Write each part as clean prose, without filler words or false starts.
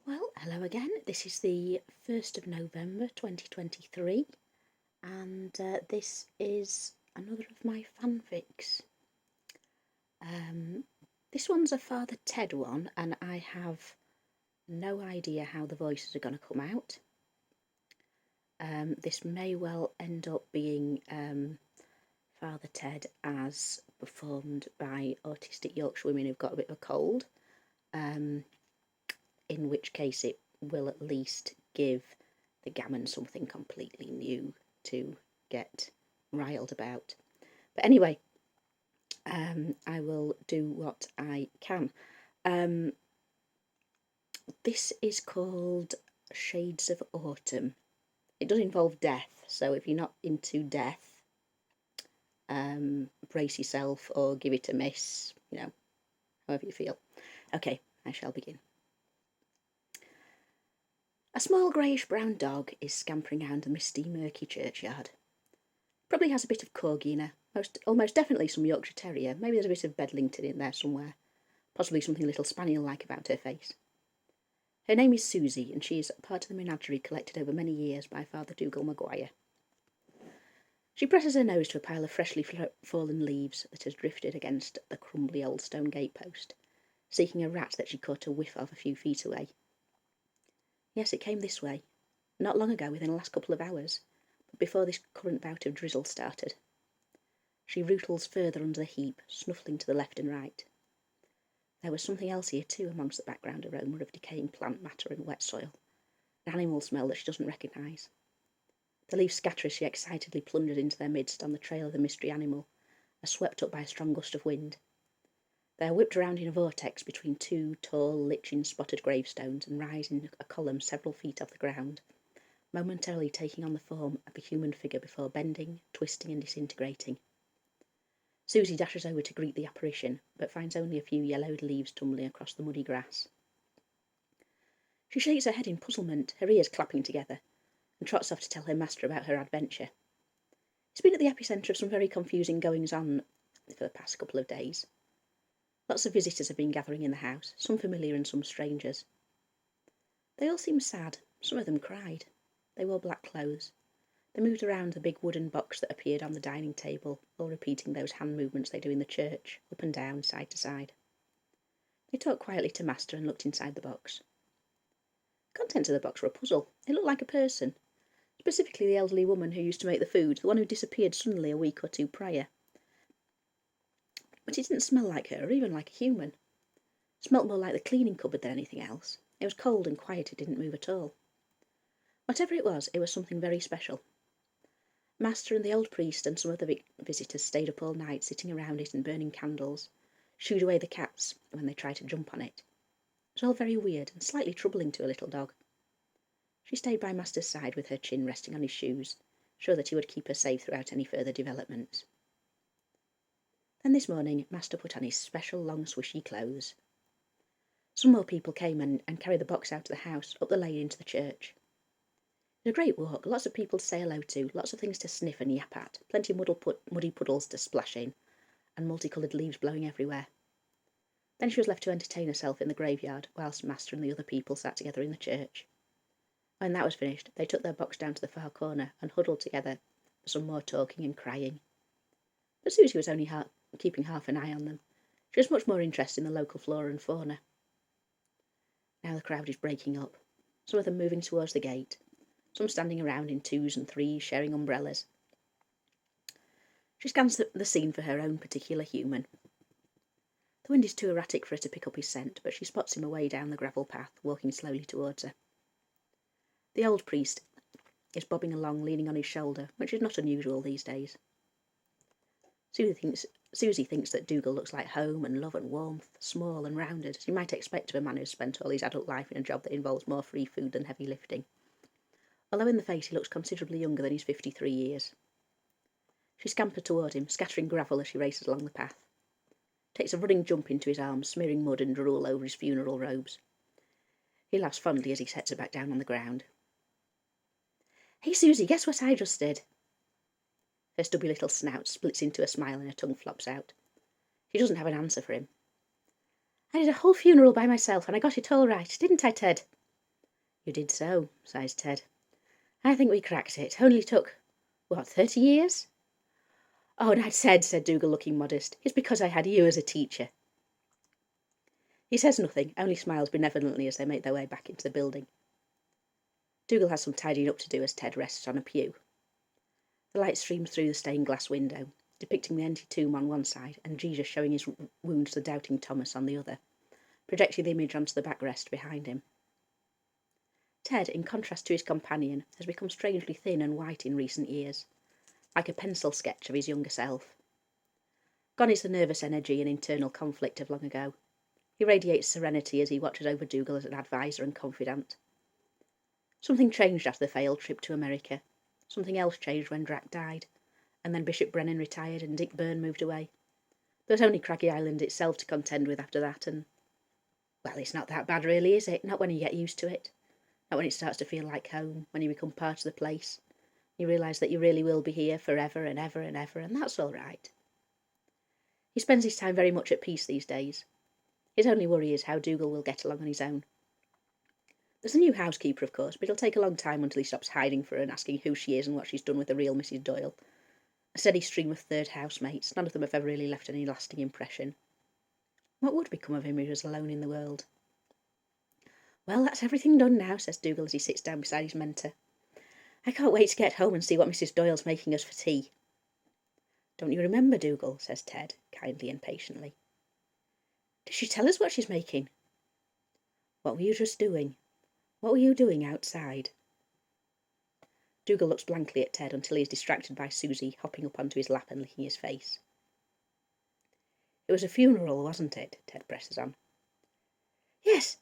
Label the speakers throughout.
Speaker 1: Well, hello again. This is the 1st of November 2023, and this is another of my fanfics. This one's a Father Ted one, and I have no idea how the voices are going to come out. This may well end up being Father Ted as performed by autistic Yorkshire women who've got a bit of a cold. In which case it will at least give the gammon something completely new to get riled about. But anyway, I will do what I can. This is called Shades of Autumn. It does involve death, so if you're not into death, brace yourself or give it a miss, however you feel. Okay, I shall begin. A small greyish-brown dog is scampering round the misty, murky churchyard. Probably has a bit of corgi in her, almost definitely some Yorkshire Terrier. Maybe there's a bit of Bedlington in there somewhere. Possibly something a little spaniel-like about her face. Her name is Susie, and she is part of the menagerie collected over many years by Father Dougal Maguire. She presses her nose to a pile of freshly fallen leaves that has drifted against the crumbly old stone gatepost, seeking a rat that she caught a whiff of a few feet away. Yes, it came this way. Not long ago, within the last couple of hours, but before this current bout of drizzle started. She rootles further under the heap, snuffling to the left and right. There was something else here too amongst the background aroma of decaying plant matter and wet soil, an animal smell that she doesn't recognise. The leaves scatter as she excitedly plunges into their midst on the trail of the mystery animal, as swept up by a strong gust of wind. They are whipped around in a vortex between two tall, lichen-spotted gravestones and rise in a column several feet off the ground, momentarily taking on the form of a human figure before bending, twisting and disintegrating. Susie dashes over to greet the apparition, but finds only a few yellowed leaves tumbling across the muddy grass. She shakes her head in puzzlement, her ears clapping together, and trots off to tell her master about her adventure. He's been at the epicentre of some very confusing goings-on for the past couple of days. Lots of visitors have been gathering in the house, some familiar and some strangers. They all seemed sad. Some of them cried. They wore black clothes. They moved around the big wooden box that appeared on the dining table, all repeating those hand movements they do in the church, up and down, side to side. They talked quietly to Master and looked inside the box. The contents of the box were a puzzle. It looked like a person, specifically the elderly woman who used to make the food, the one who disappeared suddenly a week or two prior. But it didn't smell like her, or even like a human. It smelt more like the cleaning cupboard than anything else. It was cold and quiet, it didn't move at all. Whatever it was something very special. Master and the old priest and some of the visitors stayed up all night sitting around it and burning candles, shooed away the cats when they tried to jump on it. It was all very weird and slightly troubling to a little dog. She stayed by Master's side with her chin resting on his shoes, sure that he would keep her safe throughout any further developments. Then this morning, Master put on his special long swishy clothes. Some more people came and carried the box out of the house, up the lane into the church. It was a great walk, lots of people to say hello to, lots of things to sniff and yap at, plenty of muddy puddles to splash in, and multicoloured leaves blowing everywhere. Then she was left to entertain herself in the graveyard, whilst Master and the other people sat together in the church. When that was finished, they took their box down to the far corner and huddled together for some more talking and crying. But Susie was only keeping half an eye on them. She was much more interested in the local flora and fauna. Now the crowd is breaking up, some of them moving towards the gate, some standing around in twos and threes, sharing umbrellas. She scans the scene for her own particular human. The wind is too erratic for her to pick up his scent, but she spots him away down the gravel path, walking slowly towards her. The old priest is bobbing along, leaning on his shoulder, which is not unusual these days. Susie thinks that Dougal looks like home and love and warmth, small and rounded, as you might expect of a man who's spent all his adult life in a job that involves more free food than heavy lifting. Although in the face he looks considerably younger than his 53 years. She scampers toward him, scattering gravel as she races along the path. Takes a running jump into his arms, smearing mud and drool over his funeral robes. He laughs fondly as he sets her back down on the ground. "Hey, Susie, guess what I just did?" Her stubby little snout splits into a smile and her tongue flops out. She doesn't have an answer for him. "I did a whole funeral by myself and I got it all right, didn't I, Ted?" You did so, sighs Ted. I think we cracked it. Only took, 30 years? Oh, and I said Dougal, looking modest, it's because I had you as a teacher. He says nothing, only smiles benevolently as they make their way back into the building. Dougal has some tidying up to do as Ted rests on a pew. The light streams through the stained glass window, depicting the empty tomb on one side and Jesus showing his wound to the doubting Thomas on the other, projecting the image onto the backrest behind him. Ted, in contrast to his companion, has become strangely thin and white in recent years, like a pencil sketch of his younger self. Gone is the nervous energy and internal conflict of long ago. He radiates serenity as he watches over Dougal as an advisor and confidant. Something changed after the failed trip to America. Something else changed when Drac died, and then Bishop Brennan retired and Dick Byrne moved away. There was only Craggy Island itself to contend with after that, and, well, it's not that bad really, is it? Not when you get used to it. Not when it starts to feel like home, when you become part of the place. You realise that you really will be here forever and ever and ever, and that's all right. He spends his time very much at peace these days. His only worry is how Dougal will get along on his own. There's a new housekeeper, of course, but it'll take a long time until he stops hiding for her and asking who she is and what she's done with the real Mrs. Doyle. A steady stream of third housemates, none of them have ever really left any lasting impression. What would become of him if he was alone in the world? Well, that's everything done now, says Dougal as he sits down beside his mentor. I can't wait to get home and see what Mrs. Doyle's making us for tea. Don't you remember, Dougal, says Ted, kindly and patiently. Does she tell us what she's making? What were you just doing? What were you doing outside? Dougal looks blankly at Ted until he is distracted by Susie hopping up onto his lap and licking his face. It was a funeral, wasn't it? Ted presses on. Yes,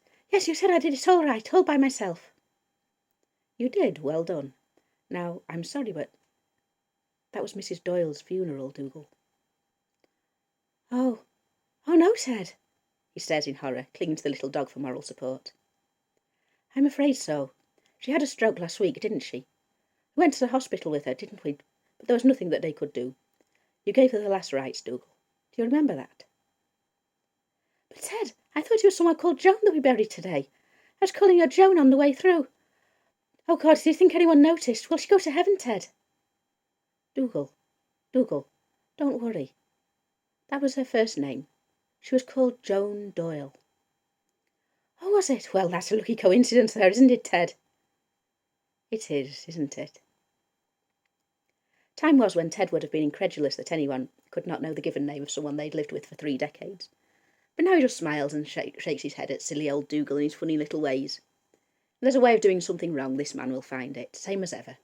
Speaker 1: you said I did it all right, all by myself. You did, well done. Now, I'm sorry, but that was Mrs. Doyle's funeral, Dougal. Oh no, Ted. He stares in horror, clinging to the little dog for moral support. I'm afraid so. She had a stroke last week, didn't she? We went to the hospital with her, didn't we? But there was nothing that they could do. You gave her the last rites, Dougal. Do you remember that? But Ted, I thought it was someone called Joan that we buried today. I was calling her Joan on the way through. Oh, God, do you think anyone noticed? Will she go to heaven, Ted? Dougal, don't worry. That was her first name. She was called Joan Doyle. Oh, was it? Well, that's a lucky coincidence there, isn't it, Ted? It is, isn't it? Time was when Ted would have been incredulous that anyone could not know the given name of someone they'd lived with for 3 decades. But now he just smiles and shakes his head at silly old Dougal in his funny little ways. If there's a way of doing something wrong, this man will find it, same as ever.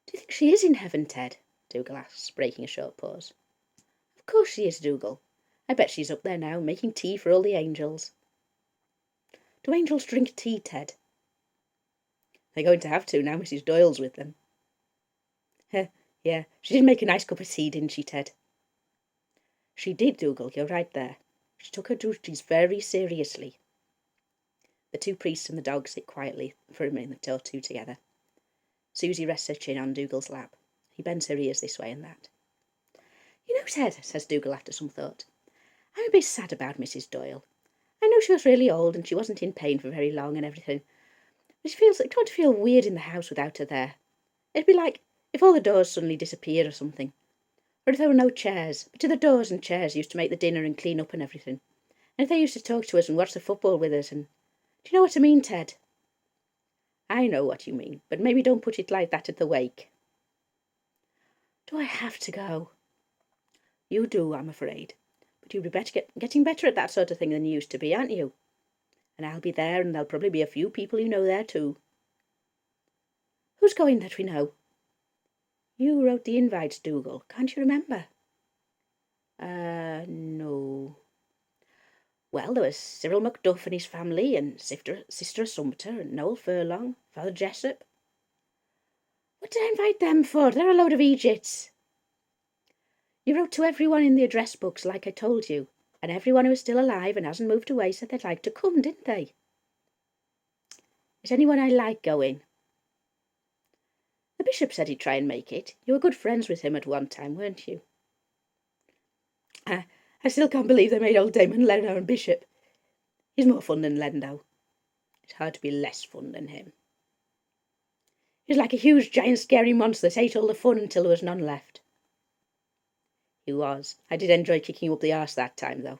Speaker 1: Do you think she is in heaven, Ted? Dougal asks, breaking a short pause. Of course she is, Dougal. I bet she's up there now, making tea for all the angels. Do angels drink tea, Ted? They're going to have to now Mrs. Doyle's with them. Yeah, she did make a nice cup of tea, didn't she, Ted? She did, Dougal, you're right there. She took her duties very seriously. The 2 priests and the dog sit quietly for a minute or two together. Susie rests her chin on Dougal's lap. He bends her ears this way and that. You know, Ted, says Dougal after some thought, I'm a bit sad about Mrs. Doyle. I know she was really old and she wasn't in pain for very long and everything. But it can't feel weird in the house without her there. It'd be like if all the doors suddenly disappeared or something. Or if there were no chairs, but the doors and chairs used to make the dinner and clean up and everything. And if they used to talk to us and watch the football with us and... Do you know what I mean, Ted? I know what you mean, but maybe don't put it like that at the wake. Do I have to go? You do, I'm afraid. But you'll be getting better at that sort of thing than you used to be, aren't you? And I'll be there, and there'll probably be a few people you know there too. Who's going that we know? You wrote the invites, Dougal. Can't you remember? No. Well, there was Cyril Macduff and his family, and Sister Sumter, and Noel Furlong, Father Jessup. What did I invite them for? They're a load of Egypts. You wrote to everyone in the address books, like I told you, and everyone who is still alive and hasn't moved away said they'd like to come, didn't they? Is anyone I like going? The bishop said he'd try and make it. You were good friends with him at one time, weren't you? I still can't believe they made old Damon Leno and Bishop. He's more fun than Len, though. It's hard to be less fun than him. He was like a huge, giant, scary monster that ate all the fun until there was none left. He was. I did enjoy kicking you up the arse that time, though.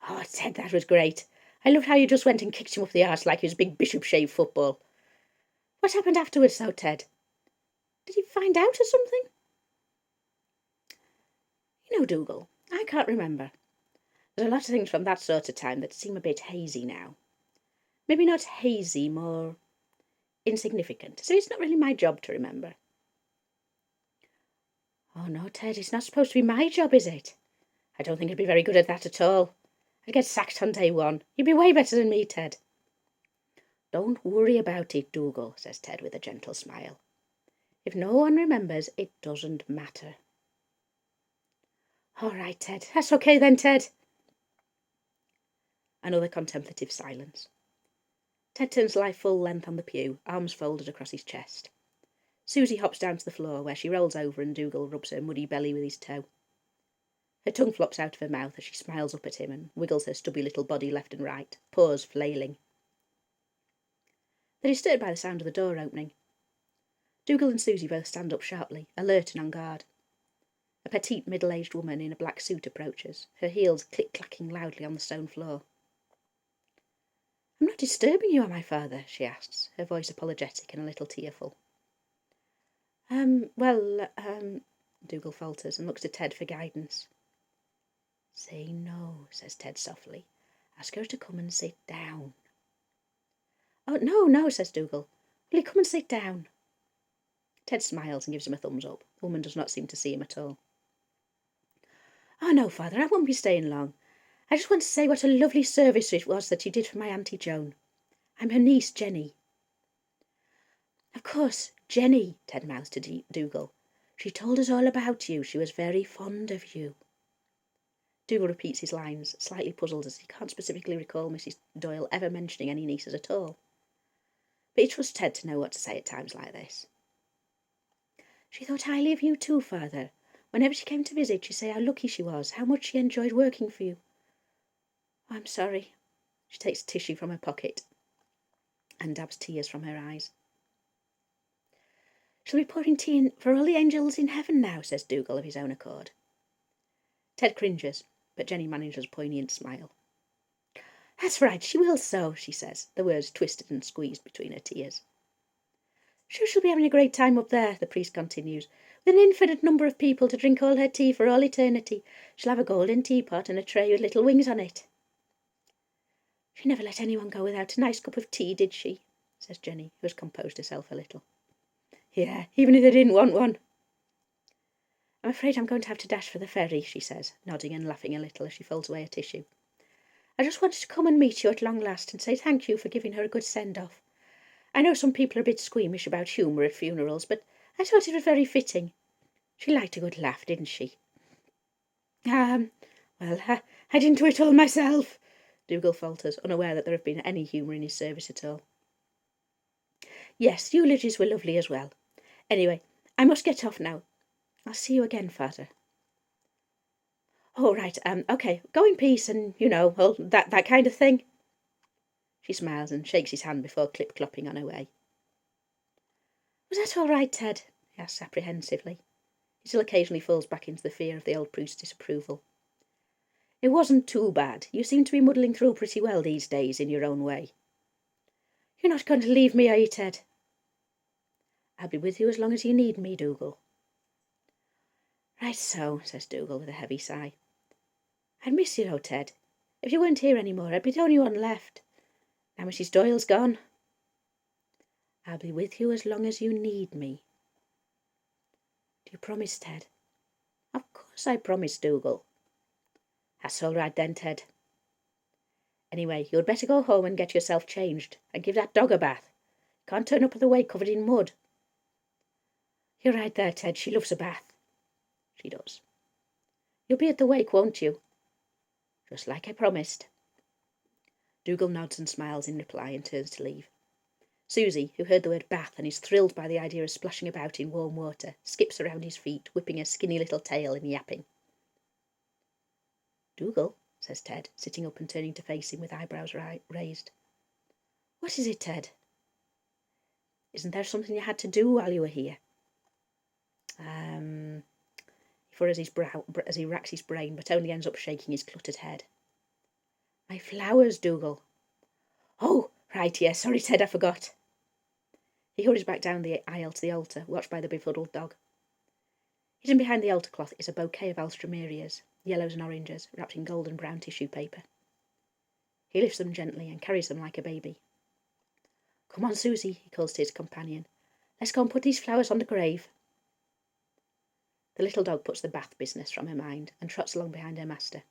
Speaker 1: Oh, Ted, that was great. I loved how you just went and kicked him up the arse like he was a big bishop-shaped football. What happened afterwards, though, Ted? Did he find out or something? You know, Dougal, I can't remember. There's a lot of things from that sort of time that seem a bit hazy now. Maybe not hazy, more insignificant. So it's not really my job to remember. Oh no, Ted, it's not supposed to be my job, is it? I don't think I'd be very good at that at all. I'd get sacked on day one. You'd be way better than me, Ted. Don't worry about it, Dougal, says Ted with a gentle smile. If no one remembers, it doesn't matter. All right, Ted. That's okay then, Ted. Another contemplative silence. Ted turns to lie full length on the pew, arms folded across his chest. Susie hops down to the floor, where she rolls over and Dougal rubs her muddy belly with his toe. Her tongue flops out of her mouth as she smiles up at him and wiggles her stubby little body left and right, paws flailing. They're disturbed by the sound of the door opening. Dougal and Susie both stand up sharply, alert and on guard. A petite, middle-aged woman in a black suit approaches, her heels click-clacking loudly on the stone floor. I'm not disturbing you, am I, Father? She asks, her voice apologetic and a little tearful. Dougal falters and looks to Ted for guidance. Say no, says Ted softly. Ask her to come and sit down. Oh, no, says Dougal. Will you come and sit down? Ted smiles and gives him a thumbs up. The woman does not seem to see him at all. Oh, no, Father, I won't be staying long. I just want to say what a lovely service it was that you did for my Auntie Joan. I'm her niece, Jenny. Of course, Jenny, Ted mouths to Dougal. She told us all about you. She was very fond of you. Dougal repeats his lines, slightly puzzled as he can't specifically recall Mrs. Doyle ever mentioning any nieces at all. But he trusts Ted to know what to say at times like this. She thought highly of you too, Father. Whenever she came to visit, she'd say how lucky she was, how much she enjoyed working for you. Oh, I'm sorry. She takes tissue from her pocket and dabs tears from her eyes. She'll be pouring tea in for all the angels in heaven now, says Dougal of his own accord. Ted cringes, but Jenny manages a poignant smile. That's right, she will so, she says, the words twisted and squeezed between her tears. Sure she'll be having a great time up there, the priest continues, with an infinite number of people to drink all her tea for all eternity. She'll have a golden teapot and a tray with little wings on it. She never let anyone go without a nice cup of tea, did she? Says Jenny, who has composed herself a little. Yeah, even if they didn't want one. I'm afraid I'm going to have to dash for the ferry, she says, nodding and laughing a little as she folds away her tissue. I just wanted to come and meet you at long last and say thank you for giving her a good send-off. I know some people are a bit squeamish about humour at funerals, but I thought it was very fitting. She liked a good laugh, didn't she? I didn't do it all myself, Dougal falters, unaware that there have been any humour in his service at all. Yes, eulogies were lovely as well. Anyway, I must get off now. I'll see you again, Father. Oh, right, okay, go in peace and, all that kind of thing. She smiles and shakes his hand before clip-clopping on her way. Was that all right, Ted? He asks apprehensively. He still occasionally falls back into the fear of the old priest's disapproval. It wasn't too bad. You seem to be muddling through pretty well these days in your own way. You're not going to leave me, are you, Ted? I'll be with you as long as you need me, Dougal. Right so, says Dougal with a heavy sigh. I'd miss you, though, Ted. If you weren't here any more, I'd be the only one left. Now Mrs. Doyle's gone. I'll be with you as long as you need me. Do you promise, Ted? Of course I promise, Dougal. That's all right then, Ted. Anyway, you'd better go home and get yourself changed, and give that dog a bath. Can't turn up at the wake covered in mud. You're right there, Ted. She loves a bath. She does. You'll be at the wake, won't you? Just like I promised. Dougal nods and smiles in reply and turns to leave. Susie, who heard the word bath and is thrilled by the idea of splashing about in warm water, skips around his feet, whipping her skinny little tail and yapping. Dougal, says Ted, sitting up and turning to face him with eyebrows raised. What is it, Ted? Isn't there something you had to do while you were here? He furrows his brow as he racks his brain, but only ends up shaking his cluttered head. My flowers, Dougal. Oh, right, yes, sorry, Ted, I forgot. He hurries back down the aisle to the altar, watched by the befuddled dog. Hidden behind the altar cloth is a bouquet of alströmerias, yellows and oranges, wrapped in gold and brown tissue paper. He lifts them gently and carries them like a baby. Come on, Susie, he calls to his companion. Let's go and put these flowers on the grave. The little dog puts the bath business from her mind and trots along behind her master.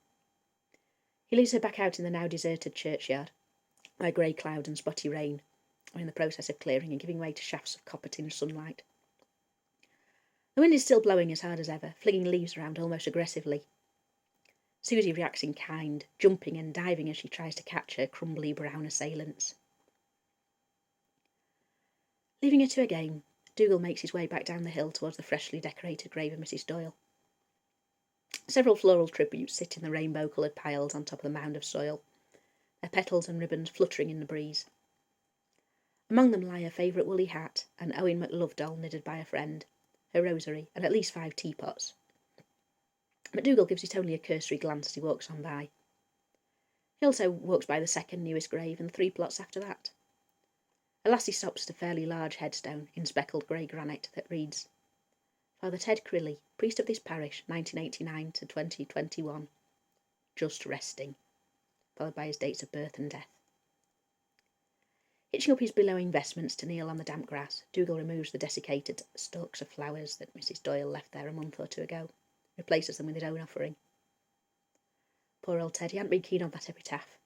Speaker 1: He leads her back out in the now deserted churchyard, where grey cloud and spotty rain are in the process of clearing and giving way to shafts of copper-tinged sunlight. The wind is still blowing as hard as ever, flinging leaves around almost aggressively. Susie reacts in kind, jumping and diving as she tries to catch her crumbly brown assailants. Leaving her to her game, Dougal makes his way back down the hill towards the freshly decorated grave of Mrs. Doyle. Several floral tributes sit in the rainbow-coloured piles on top of the mound of soil, their petals and ribbons fluttering in the breeze. Among them lie her favourite woolly hat, an Owen McLove doll knitted by a friend, her rosary, and at least 5 teapots. But Dougal gives it only a cursory glance as he walks on by. He also walks by the second newest grave and the 3 plots after that. At last he stops at a fairly large headstone in speckled grey granite that reads, Father Ted Crilly, priest of this parish, 1989 to 2021. Just resting, followed by his dates of birth and death. Hitching up his billowing vestments to kneel on the damp grass, Dougal removes the desiccated stalks of flowers that Mrs. Doyle left there a month or 2 ago, replaces them with his own offering. Poor old Ted, he hadn't been keen on that epitaph.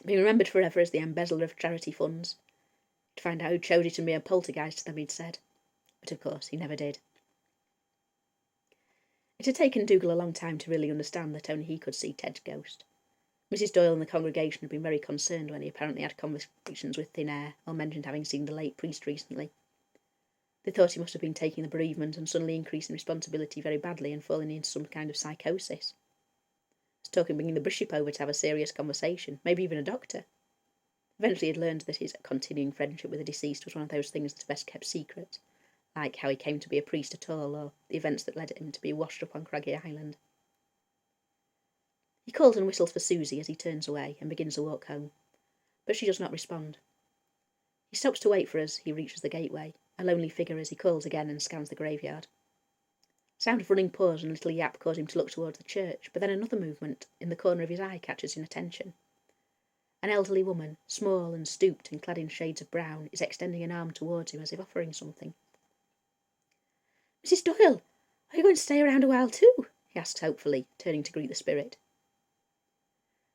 Speaker 1: Being remembered forever as the embezzler of charity funds. To find out who showed it and be a poltergeist to them, he'd said. But of course, he never did. It had taken Dougal a long time to really understand that only he could see Ted's ghost. Mrs. Doyle and the congregation had been very concerned when he apparently had conversations with thin air, or mentioned having seen the late priest recently. They thought he must have been taking the bereavement and suddenly increasing responsibility very badly and falling into some kind of psychosis. Was talking bringing the bishop over to have a serious conversation, maybe even a doctor. Eventually he'd learned that his continuing friendship with the deceased was one of those things that's best kept secret, like how he came to be a priest at all, or the events that led him to be washed up on Craggy Island. He calls and whistles for Susie as he turns away and begins to walk home, but she does not respond. He stops to wait for her as he reaches the gateway, a lonely figure as he calls again and scans the graveyard. Sound of running paws and a little yap cause him to look towards the church, but then another movement in the corner of his eye catches his attention. An elderly woman, small and stooped and clad in shades of brown, is extending an arm towards him as if offering something. Mrs. Doyle, are you going to stay around a while too? He asks hopefully, turning to greet the spirit.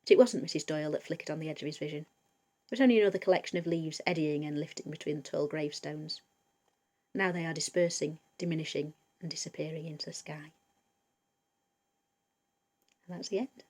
Speaker 1: But it wasn't Mrs. Doyle that flickered on the edge of his vision. It was only another collection of leaves eddying and lifting between the tall gravestones. Now they are dispersing, diminishing, and disappearing into the sky. And that's the end.